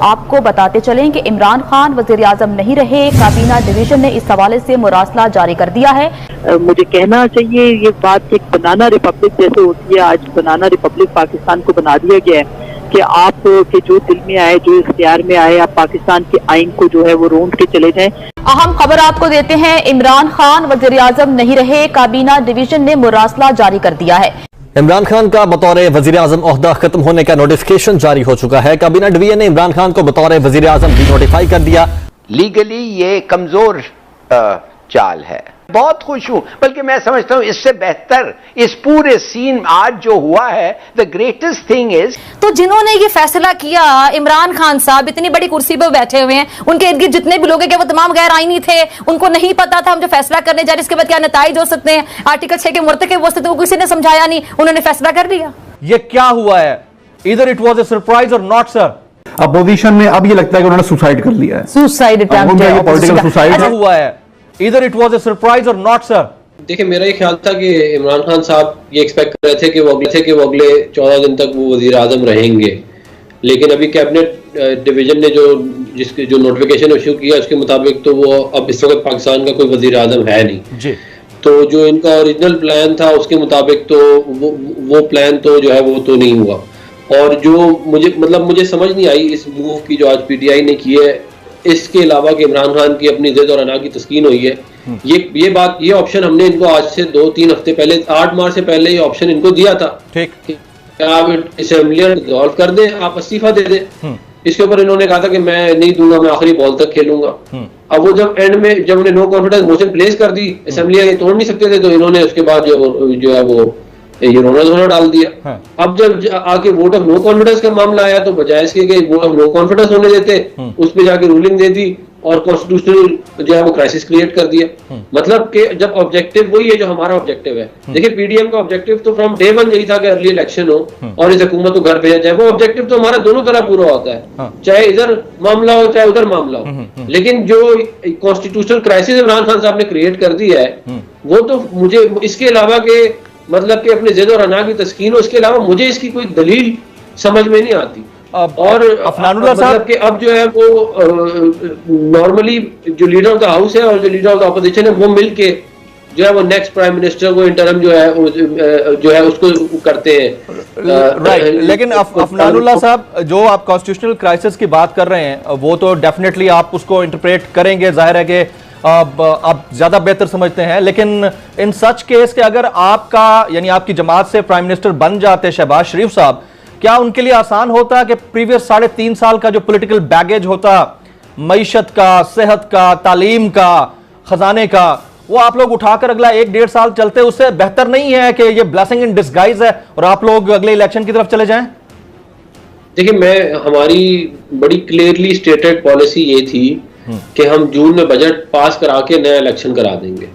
आपको बताते चलें कि इमरान खान वजीर आजम नहीं रहे, काबीना डिवीजन ने इस हवाले से मुरासला जारी कर दिया है। मुझे कहना चाहिए ये बात एक बनाना रिपब्लिक जैसे होती है, आज बनाना रिपब्लिक पाकिस्तान को बना दिया गया है कि आप के जो दिल में आए, जो इख्तियार में आए, आप पाकिस्तान के आइन को जो है वो रोंद के चले जाएं। अहम खबर आपको देते हैं, इमरान खान वजीर आजम नहीं रहे, काबीना डिवीजन ने मुरासला जारी कर दिया है। इमरान खान का बतौर वजीर आजम ओहदा खत्म होने का नोटिफिकेशन जारी हो चुका है। काबीना डिवीजन ने इमरान खान को बतौर वजीर आजम भी नोटिफाई कर दिया। लीगली ये कमजोर चाल है। बहुत खुश हूं, बल्कि मैं समझता हूं इससे बेहतर इस पूरे सीन आज जो हुआ है, द ग्रेटेस्ट थिंग इज, तो जिन्होंने ये फैसला किया, इमरान खान साहब इतनी बड़ी कुर्सी पर बैठे हुए हैं, उनके इर्द गिर्द जितने भी लोग हैं वो तमाम गैर आईनी थे, उनको नहीं पता था हम जो फैसला करने जा रहे हैं इसके बाद क्या नताइज हो सकते हैं, आर्टिकल 6 के मुर्तकिब हो सकते हैं, वो किसी ने समझाया नहीं, उन्होंने फैसला कर लिया। ये क्या हुआ है? इधर इट वाज अ सरप्राइज और नॉट सर। अपोजिशन में अब ये लगता है कि उन्होंने सुसाइड कर लिया है, सुसाइड अटेम्प्ट है, पॉलिटिकल सुसाइड हुआ है। इधर इट वाज अ सरप्राइज और नॉट सर। देखिए, मेरा ये ख्याल था कि इमरान खान साहब ये एक्सपेक्ट कर रहे थे कि वो अगले 14 दिन तक वो वजीर आजम रहेंगे, लेकिन अभी कैबिनेट डिवीजन ने जो नोटिफिकेशन इशू किया उसके मुताबिक तो वो अब इस वक्त पाकिस्तान का कोई वजीर आजम है नहीं जी। तो जो इनका ओरिजिनल प्लान था उसके मुताबिक तो वो प्लान तो जो है वो तो नहीं हुआ। और जो मुझे समझ नहीं आई इस मूव की जो आज पीटीआई ने की है, इसके अलावा कि इमरान खान की अपनी जिद और अना की तस्कीन हुई है। ये ऑप्शन हमने इनको आज से 2-3 हफ्ते पहले, 8 मार्च से पहले ये ऑप्शन इनको दिया था। ठीक, आप असेंबली डिसॉल्व कर दें, आप इस्तीफा दे दें। इसके ऊपर इन्होंने कहा था कि मैं नहीं दूंगा, मैं आखिरी बॉल तक खेलूंगा। अब वो जब एंड में जब उन्हें नो कॉन्फिडेंस मोशन प्लेस कर दी, असेंबली तोड़ नहीं सकते थे, तो इन्होंने उसके बाद जो है वो ये रोना डाल दिया। अब जब आके वोट ऑफ नो कॉन्फिडेंस का मामला आया तो बजाय इसके कि वोट ऑफ नो कॉन्फिडेंस होने देते, उस पे जाके रूलिंग दे दी और कॉन्स्टिट्यूशनल जो है वो क्राइसिस क्रिएट कर दिया। मतलब कि जब ऑब्जेक्टिव वही है जो हमारा ऑब्जेक्टिव है। देखिए, पीडीएम का ऑब्जेक्टिव तो फ्रॉम डे 1 यही था कि अर्ली इलेक्शन हो और इस हुकूमत को घर भेजा जाए। वो ऑब्जेक्टिव तो हमारा दोनों तरह पूरा होता है, चाहे इधर मामला हो चाहे उधर मामला हो। लेकिन जो कॉन्स्टिट्यूशनल क्राइसिस इमरान खान साहब ने क्रिएट कर दी है, वो तो मुझे इसके अलावा के मतलब कि अपने जिद और अना की तस्कीन हो, इसके अलावा मुझे इसकी कोई दलील समझ में नहीं आती। और मतलब कि अब जो है वो नॉर्मली जो लीडर ऑफ द हाउस है और जो लीडर ऑफ द ऑपोजिशन है वो मिलके जो है वो नेक्स्ट प्राइम मिनिस्टर को इंटरम जो है उसको करते हैं। राइट, लेकिन अफनानुल्लाह साहब, जो आप कॉन्स्टिट्यूशनल क्राइसिस की बात कर रहे हैं वो तो डेफिनेटली आप उसको इंटरप्रेट करेंगे, जाहिर है कि आप ज्यादा बेहतर समझते हैं। लेकिन इन सच केस के अगर आपका यानी आपकी जमात से प्राइम मिनिस्टर बन जाते शहबाज शरीफ साहब, क्या उनके लिए आसान होता कि प्रीवियस 3.5 साल का जो पॉलिटिकल बैगेज होता, मईशत का, सेहत का, तालीम का, खजाने का, वो आप लोग उठाकर अगला 1-1.5 साल चलते? उससे बेहतर नहीं है कि ये ब्लेसिंग इन डिस्गाइज है और आप लोग अगले इलेक्शन की तरफ चले जाएं? देखिए, हमारी बड़ी क्लियरली स्टेटेड पॉलिसी ये थी कि हम जून में बजट पास करा के नया इलेक्शन करा देंगे।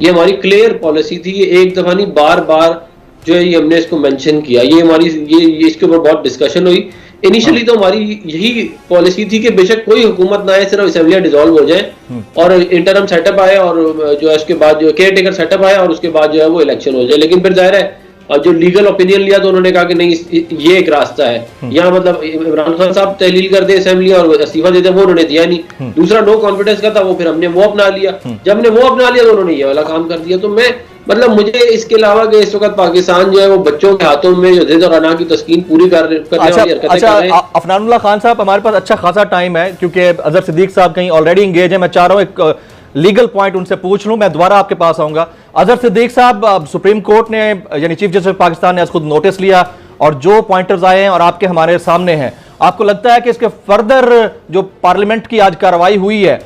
ये हमारी क्लियर पॉलिसी थी। ये एक दफा नहीं, बार बार जो है ये हमने इसको मेंशन किया। ये हमारी ये इसके ऊपर बहुत डिस्कशन हुई। इनिशियली तो हमारी यही पॉलिसी थी कि बेशक कोई हुकूमत ना आए, सिर्फ असेंबलियां डिसॉल्व हो जाए और इंटरम सेटअप आए और जो है उसके बाद जो केयर टेकर सेटअप आए और उसके बाद जो है वो इलेक्शन हो जाए। लेकिन फिर जाहिर है और जो लीगल ओपिनियन लिया तो उन्होंने कहा कि नहीं, ये एक रास्ता है। यहाँ मतलब इमरान खान साहब तहलील कर दे असेंबली और इस्तीफा दे दे, वो उन्होंने दिया नहीं। दूसरा नो कॉन्फिडेंस का था, वो फिर हमने वो अपना लिया। जब हमने वो अपना लिया तो उन्होंने ये वाला काम कर दिया। तो मैं मतलब मुझे इसके अलावा कि इस वक्त पाकिस्तान जो है वो बच्चों के हाथों में जो जिद और अना की तस्कीन पूरी करने वाली हरकतें कर रहे हैं। अफनानुल्लाह खान साहब, हमारे पास अच्छा खासा टाइम है क्योंकि अजहर सिद्दीक साहब कहीं ऑलरेडी इंगेज है। मैं चाह रहा हूँ एक लीगल पॉइंट उनसे पूछ लूं, मैं दोबारा आपके पास आऊंगा। अजहर सिद्दीक साहब, सुप्रीम कोर्ट ने यानी चीफ जस्टिस पाकिस्तान ने खुद नोटिस लिया और जो पॉइंटर्स आए हैं और आपके हमारे सामने हैं, आपको लगता है कि इसके फर्दर जो पार्लियामेंट की आज कार्रवाई हुई है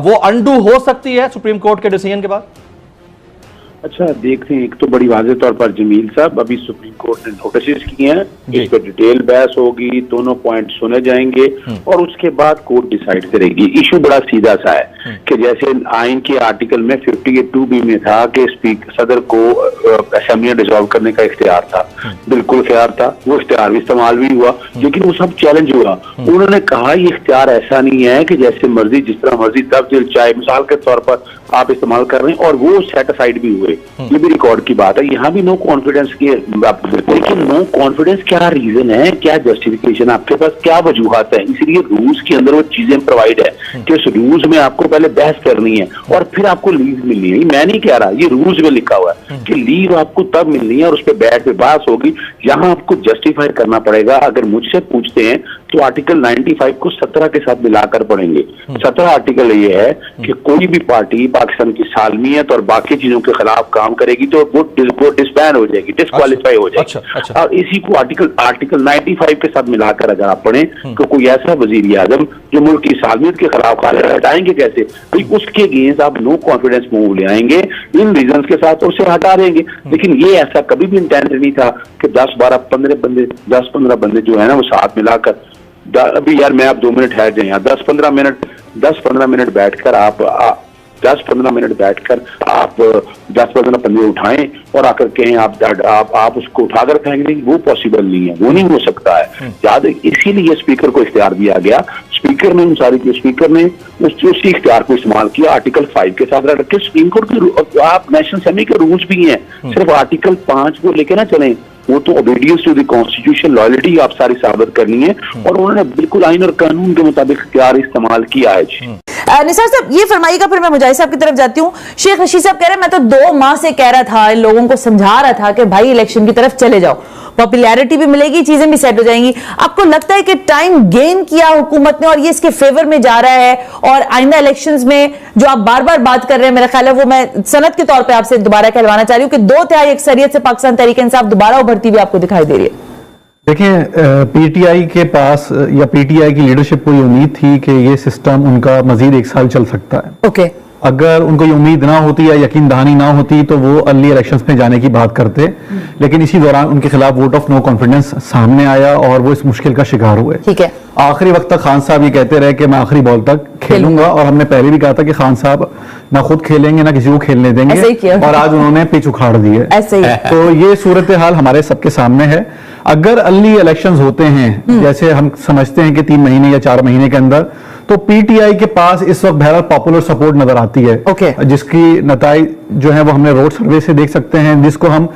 वो अंडू हो सकती है सुप्रीम कोर्ट के डिसीजन के बाद? अच्छा, देखते हैं। एक तो बड़ी वाज़ेह तौर पर जमील साहब, अभी सुप्रीम कोर्ट ने नोटिस किए हैं, इस पर डिटेल बहस होगी, दोनों पॉइंट सुने जाएंगे और उसके बाद कोर्ट डिसाइड करेगी। इशू बड़ा सीधा सा है। कि जैसे आइन के आर्टिकल में 58(2)B में था कि सदर को असेंबली डिसॉल्व करने का इख्तियार था, बिल्कुल इख्तियार था, वो इख्तियार भी इस्तेमाल भी हुआ, लेकिन वो सब चैलेंज हुआ। उन्होंने कहा ये इख्तियार ऐसा नहीं है कि जैसे मर्जी जिस तरह मर्जी तब दिल चाहे मिसाल के तौर पर आप इस्तेमाल कर रहे हैं, और वो सेटिस्फाइड भी हुए। ये भी रिकॉर्ड की बात है। यहाँ भी नो कॉन्फिडेंस की, लेकिन नो कॉन्फिडेंस क्या रीजन है, क्या जस्टिफिकेशन, आपके पास क्या वजूहत है? इसलिए रूल्स के अंदर वो चीजें प्रोवाइड है कि उस रूल्स में आपको पहले बहस करनी है और फिर आपको लीव मिलनी है। मैं नहीं कह रहा, ये रूल्स में लिखा हुआ है कि लीव आपको तब मिलनी है और उस पर बैठ पे बहस होगी। यहाँ आपको जस्टिफाई करना पड़ेगा। अगर मुझसे पूछते हैं तो आर्टिकल 95 को 17 के साथ मिलाकर पढ़ेंगे। 17 आर्टिकल ये है कि कोई भी पार्टी पाकिस्तान की सालमियत और बाकी चीजों के खिलाफ काम करेगी तो वो डिसबैन हो जाएगी, डिस्क्वालीफाई हो जाएगी। अच्छा। और इसी को आर्टिकल 95 के साथ मिलाकर अगर आप पढ़ें तो कोई ऐसा वजीर आजम जो मुल्क की सालमियत के खिलाफ हटाएंगे कैसे, तो उसके अगेंस्ट आप नो कॉन्फिडेंस मूव ले आएंगे इन रीजन के साथ और उसे हटा देंगे। लेकिन ये ऐसा कभी भी इंटेंट नहीं था कि 10, 12, 15 बंदे जो है ना वो साथ मिलाकर अभी यार मैं आप 2 मिनट ठहर जाए, 10-15 मिनट बैठकर आप 10-15 मिनट बैठकर आप 10-15 बंदे उठाएं और आकर कहें आप उसको उठाकर फेंक देंगे, वो पॉसिबल नहीं है, वो नहीं हो सकता है। याद इसीलिए स्पीकर को इख्तियार दिया गया। स्पीकर ने उसी इख्तियार को इस्तेमाल किया आर्टिकल 5 के साथ रख के। सुप्रीम कोर्ट के आप नेशनल असेंबली के रूल्स भी हैं, सिर्फ आर्टिकल 5 को लेके ना चलें, वो तो obedience to the constitution, loyalty आप सारी साबित करनी है, और उन्होंने बिल्कुल आइन और कानून के मुताबिक इख्तियार इस्तेमाल किया है। निसार साहब ये फरमाइएगा, फिर मैं मुजाहिद साहब की तरफ जाती हूँ। शेख रशीद साहब कह रहे हैं मैं तो 2 माह से कह रहा था, लोगों को समझा रहा था कि भाई इलेक्शन की तरफ चले जाओ, पॉपुलैरिटी भी मिलेगी, चीजें भी सेट हो जाएंगी। आपको लगता है कि टाइम गेन किया हुकूमत ने और ये इसके फेवर में जा रहा है, और आइंदा इलेक्शंस में जो आप बार बार बात कर रहे हैं, मेरा ख्याल है वो मैं सनद के तौर पे आपसे दोबारा कहलवाना चाह रही हूँ कि 2/3 अक्सरियत से पाकिस्तान तहरीक इंसाफ दोबारा उभरती हुई आपको दिखाई दे रही है? देखिए, पीटीआई के पास या पीटीआई की लीडरशिप को ये उम्मीद थी कि ये सिस्टम उनका मजीद 1 साल चल सकता है। ओके। अगर उनको ये उम्मीद ना होती या यकीन दहानी ना होती तो वो अर्ली इलेक्शंस में जाने की बात करते, लेकिन इसी दौरान उनके खिलाफ वोट ऑफ नो कॉन्फिडेंस सामने आया और वो इस मुश्किल का शिकार हुए। ठीक है। आखिरी वक्त तक खान साहब ये कहते रहे कि मैं आखिरी बॉल तक खेलूंगा, और हमने पहले भी कहा था कि खान साहब ना खुद खेलेंगे ना किसी को खेलने देंगे, और आज उन्होंने पिच उखाड़ दी है। ऐसे ही। तो ये सूरत हाल हमारे सबके सामने है। अगर अर्ली इलेक्शंस होते हैं जैसे हम समझते हैं कि 3 महीने या 4 महीने के अंदर, तो पीटीआई के पास इस वक्त बहरहाल पॉपुलर सपोर्ट नजर आती है। जिसकी नताइज जो है वो हमने रोड सर्वे से देख सकते हैं, जिसको हम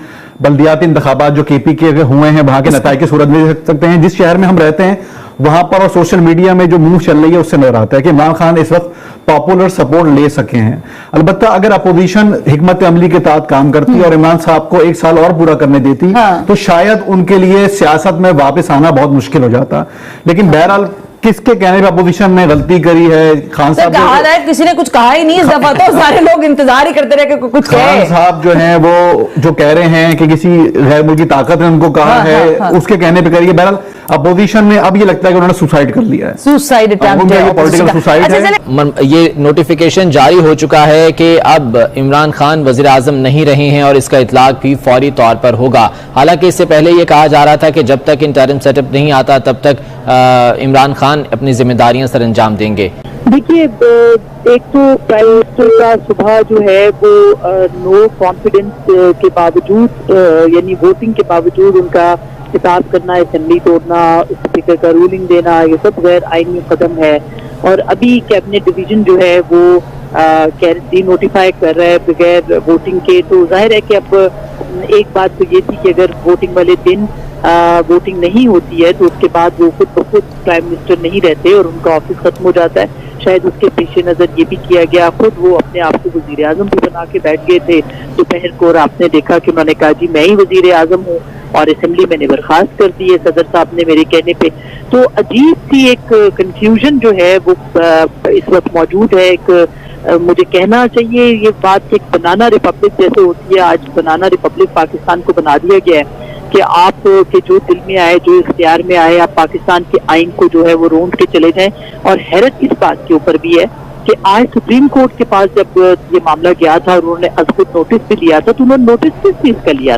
बल्दियाती इंतखाबात जो केपी के हुए हैं वहां के नताइज की सूरत में देख सकते हैं। जिस शहर में हम रहते हैं वहां पर और सोशल मीडिया में जो मूव चल रही है उससे नजर आता है कि इमरान खान इस वक्त पॉपुलर सपोर्ट ले सके हैं। अलबत्ता अगर अपोजिशन हिकमत अमली के तहत काम करती और इमरान साहब को 1 साल और पूरा करने देती, तो शायद उनके लिए सियासत में वापस आना बहुत मुश्किल हो जाता। लेकिन बहरहाल किसके कहने पर अपोजिशन ने गलती करी है? खान साहब कहा है, किसी ने कुछ कहा ही नहीं इस दफा, तो सारे लोग इंतजार ही करते रहे कि कुछ कहे। खान साहब जो हैं वो जो कह रहे हैं कि किसी गैर मुल्की ताकत ने उनको कहा है, उसके कहने पे करिए। बहरहाल अपोजिशन में अब ये लगता है कि उन्होंने सुसाइड कर लिया है, सुसाइड अटेम्प्ट है, पॉलिटिकल सुसाइड है। ये नोटिफिकेशन जारी हो चुका है कि अब इमरान खान वजीर आजम नहीं रहे हैं और इसका इतलाक भी फौरी तौर पर होगा। हालांकि इससे पहले ये कहा जा रहा था कि जब तक इंटरिम सेटअप नहीं आता तब तक इमरान खान अपनी जिम्मेदारियां सर अंजाम देंगे। देखिए, एक तो प्राइम मिनिस्टर का सुबह जो है वो नो कॉन्फिडेंस के बावजूद, यानी वोटिंग के बावजूद उनका खिताब करना, असेंबली तोड़ना, स्पीकर का रूलिंग देना, ये सब गैर आईनी कदम है। और अभी कैबिनेट डिवीजन जो है वो डी नोटिफाई कर रहा है बगैर वोटिंग के। तो जाहिर है कि अब एक बात तो ये थी कि अगर वोटिंग वाले दिन वोटिंग नहीं होती है तो उसके बाद वो खुद ब खुद प्राइम मिनिस्टर नहीं रहते और उनका ऑफिस खत्म हो जाता है। शायद उसके पेश नजर ये भी किया गया, खुद वो अपने आप को वजीर आजम भी बना के बैठ गए थे दोपहर को, और आपने देखा कि उन्होंने कहा जी मैं ही वजीर आजम हूँ, और असेंबली मैंने बर्खास्त कर दी है सदर साहब ने मेरे कहने पे। तो अजीब सी एक कंफ्यूजन जो है वो इस वक्त मौजूद है। एक मुझे कहना चाहिए ये बात एक बनाना रिपब्लिक जैसे होती है, आज बनाना रिपब्लिक पाकिस्तान को बना दिया गया है कि आप के जो दिल में आए, जो इख्तियार में आए, आप पाकिस्तान के आइन को जो है वो रोंद के चले जाएं। और हैरत इस बात के ऊपर भी है कि आज सुप्रीम कोर्ट के पास जब ये मामला गया था और उन्होंने खुद नोटिस भी लिया था, तो उन्होंने नोटिस किस चीज का लिया था?